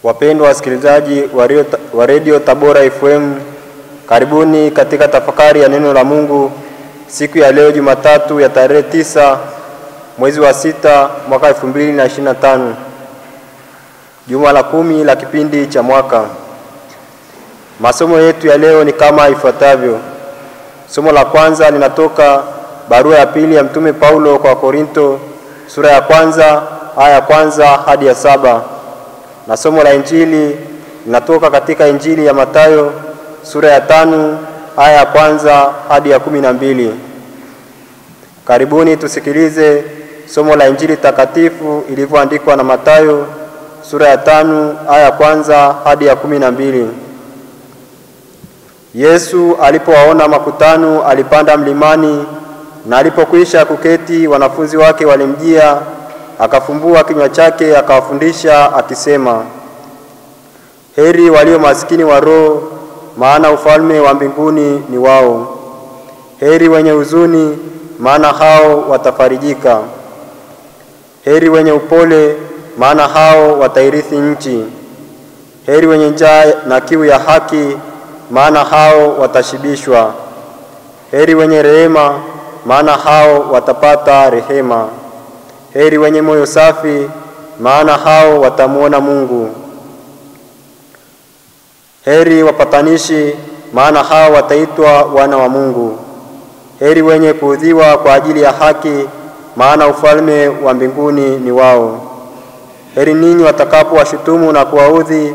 Wapendwa wasikilizaji wa Radio Tabora FM, karibuni katika tafakari ya neno la Mungu siku ya leo Jumatatu ya tarehe 9 mwezi wa 6 mwaka 2025. Juma la 10 la kipindi cha mwaka. Masomo yetu ya leo ni kama ifuatavyo. Somo la kwanza linatoka barua ya pili ya Mtume Paulo kwa Korinto, sura ya kwanza, aya ya kwanza hadi ya 7. Na somo la Injili linatoka katika Injili ya Mathayo, sura ya 5, aya ya kwanza hadi ya 12. Karibuni tusikilize somo la Injili takatifu ilivyoandikwa na Mathayo, sura ya 5, aya ya kwanza hadi ya 12. Yesu alipowaona makutano alipanda mlimani, na alipokwisha kuketi wanafunzi wake walimjia, akafumbua kinywa chake akawafundisha akisema, heri walio maskini wa roho, maana ufalme wa mbinguni ni wao. Heri wenye huzuni, maana hao watafarijika. Heri wenye upole, maana hao watairithi nchi. Heri wenye njaa na kiu ya haki, maana hao watashibishwa. Heri wenye rehema, maana hao watapata rehema. Heri wenye moyo safi, maana hao watamuona Mungu. Heri wapatanishi, maana hao wataitwa wana wa Mungu. Heri wenye kuudhiwa kwa ajili ya haki, maana ufalme wa mbinguni ni wao. Heri ninyi watakapo washutumu na kuwaudhi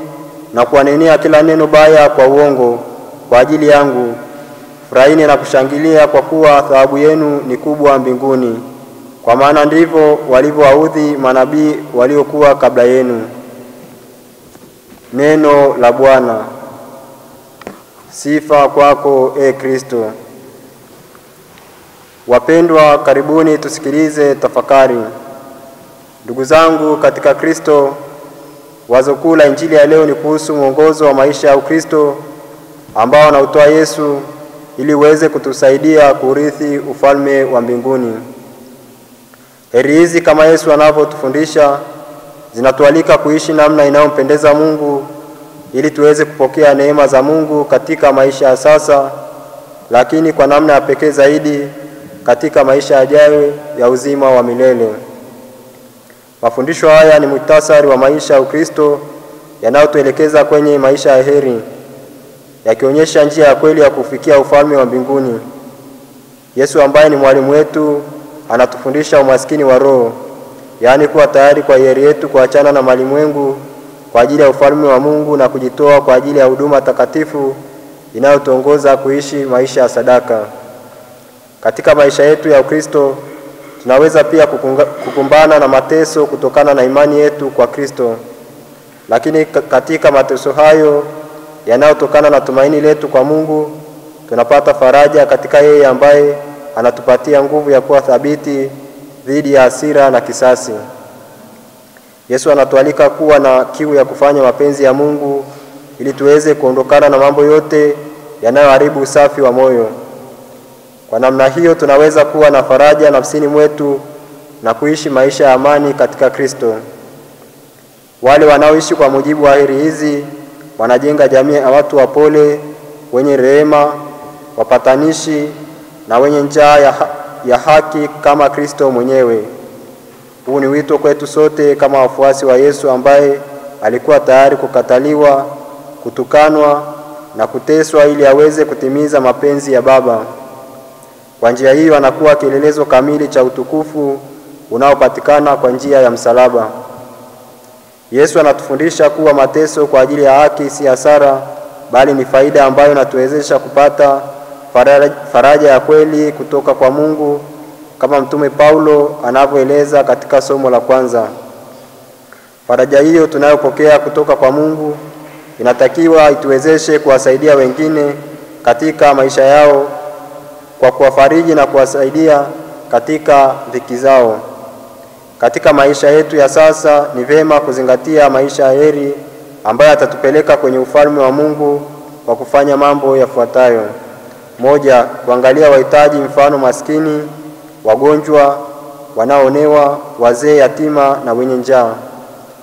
na kuwanenea kila neno baya kwa uongo kwa ajili yangu. Furahini na kushangilia, kwa kuwa thawabu yenu ni kubwa mbinguni, kwa maana ndivyo walivyowaudhi manabii waliokuwa kabla yenu. Neno la Bwana. Sifa kwako, Kristo. Wapendwa, karibuni tusikilize tafakari. Ndugu zangu katika Kristo, wazo kuu la Injili ya leo ni kuhusu mwongozo wa maisha ya Ukristo ambao anautoa Yesu ili uweze kutusaidia kurithi ufalme wa mbinguni. Heri hizi, kama Yesu anavyotufundisha, zinatualika kuishi namna inayompendeza Mungu ili tuweze kupokea neema za Mungu katika maisha ya sasa, lakini kwa namna ya pekee zaidi katika maisha yajayo ya uzima wa milele. Mafundisho haya ni muhtasari wa maisha ya Ukristo yanayotuelekeza kwenye maisha ya heri, yakionyesha njia ya kweli ya kufikia ufalme wa mbinguni. Yesu ambaye ni mwalimu wetu anatufundisha umaskini wa roho, yaani kuwa tayari kwa hiari yetu kuachana na malimwengu kwa ajili ya ufalme wa Mungu na kujitoa kwa ajili ya huduma takatifu inayotuongoza kuishi maisha ya sadaka. Katika maisha yetu ya Ukristo tunaweza pia kukumbana na mateso kutokana na imani yetu kwa Kristo. Lakini katika mateso hayo yanayotokana na tumaini letu kwa Mungu, tunapata faraja katika yeye ambaye anatupatia nguvu ya kuwa thabiti dhidi ya hasira na kisasi. Yesu anatualika kuwa na kiu ya kufanya mapenzi ya Mungu ili tuweze kuondokana na mambo yote yanayoharibu usafi wa moyo. Kwa namna hiyo tunaweza kuwa na faraja nafsini mwetu na kuishi maisha ya amani katika Kristo. Wale wanaoishi kwa mujibu wa heri hizi wanajenga jamii ya watu wapole, wenye rehema, wapatanishi na wenye njaa ya haki kama Kristo mwenyewe. Huu ni wito kwetu sote kama wafuasi wa Yesu ambaye alikuwa tayari kukataliwa, kutukanwa na kuteswa ili aweze kutimiza mapenzi ya Baba. Kwa njia hii anakuwa kielelezo kamili cha utukufu unaopatikana kwa njia ya msalaba. Yesu anatufundisha kuwa mateso kwa ajili ya haki si hasara, bali ni faida ambayo inatuwezesha kupata faraja ya kweli kutoka kwa Mungu, kama Mtume Paulo anavyoeleza katika somo la kwanza. Faraja hiyo tunayopokea kutoka kwa Mungu inatakiwa ituwezeshe kuwasaidia wengine katika maisha yao kwa kuwafariji na kuwasaidia katika dhiki zao. Katika maisha yetu ya sasa ni vema kuzingatia maisha ya heri ambayo atatupeleka kwenye ufalme wa Mungu kwa kufanya mambo yafuatayo. 1. Kuangalia wahitaji, mfano maskini, wagonjwa, wanaoonewa, wazee, yatima na wenye njaa.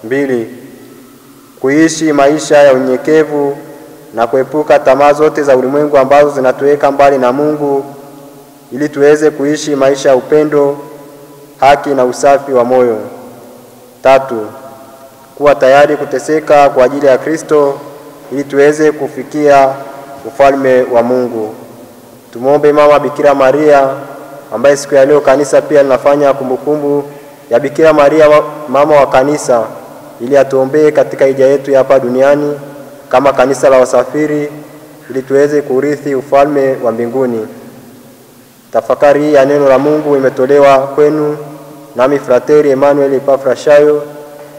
2. kuishi maisha ya unyenyekevu na kuepuka tamaa zote za ulimwengu ambazo zinatuweka mbali na Mungu, ili tuweze kuishi maisha ya upendo, haki na usafi wa moyo. 3. Kuwa tayari kuteseka kwa ajili ya Kristo ili tuweze kufikia ufalme wa Mungu. Tumuombe Mama Bikira Maria, ambaye siku ya leo kanisa pia linafanya kumbukumbu ya Bikira Maria mama wa kanisa, ili atuombee katika hija yetu ya hapa duniani kama kanisa la wasafiri, ili tuweze kurithi ufalme wa mbinguni. Tafakari hii ya neno la Mungu imetolewa kwenu nami Frateri Emmanuel Epafrashayo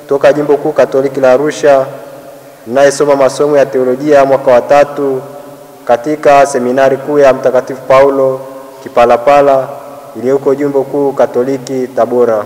toka Jimbo Kuu Katoliki la Arusha, ninayesoma masomo ya teolojia mwaka wa 3 katika seminari kuu ya Mtakatifu Paulo Kipalapala iliyoko Jimbo Kuu Katoliki Tabora.